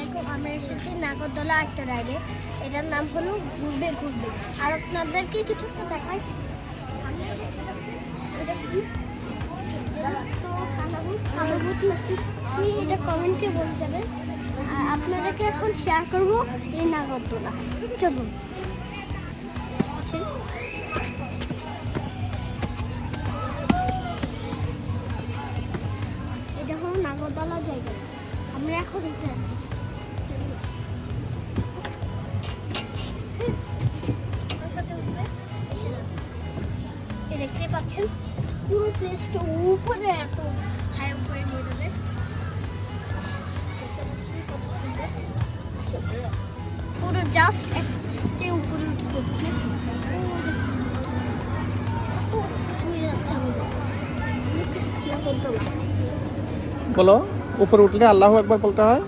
আলাইকুম। আমরা এসেছি নাগরদোলা একটা রাইডে। এটার নাম হলো ঘুরবে ঘুরবে। আর আপনাদেরকে কিছু একটা দেখাই। এটা কমেন্টে বলে যাবেন। আপনাদেরকে এখন শেয়ার করবো এই নাগরদোলা। চলুন। এটা হলো নাগরদোলা জায়গা। আমরা এখন উঠে আছি। দেখতে পাচ্ছেন পুরো প্লেসটা উপরে, এত হাই উপরে নিয়ে যাবে। পুরো জাস্ট একটু উপরে উঠে যাচ্ছে। বলো, উপরে উঠলে আল্লাহু আকবার বলতে হয়।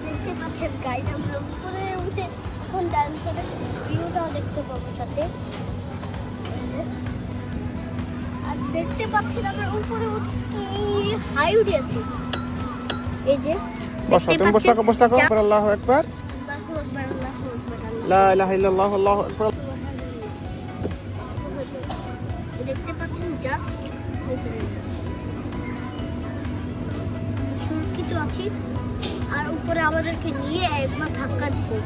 দেখতে পাচ্ছেন গাইড, আমরা উপরে উঠে এখন ডান্সের ভিউটাও দেখতে পাবো সাথে। আর দেখতে পাচ্ছেন আমরা উপরে উঠে কি হাই উঠে আছি। এই যে বসো, তুমি বসে থাকো, বসে থাকো। আল্লাহু আকবার, আল্লাহু আকবার, আল্লাহু আকবার। লা ইলাহা ইল্লাল্লাহ, আল্লাহু আকবার। দেখতে পাচ্ছেন জাস্ট সুরক্ষিত আছি। আর উপরে আমাদেরকে নিয়ে একবার ধাক্কা দিচ্ছে।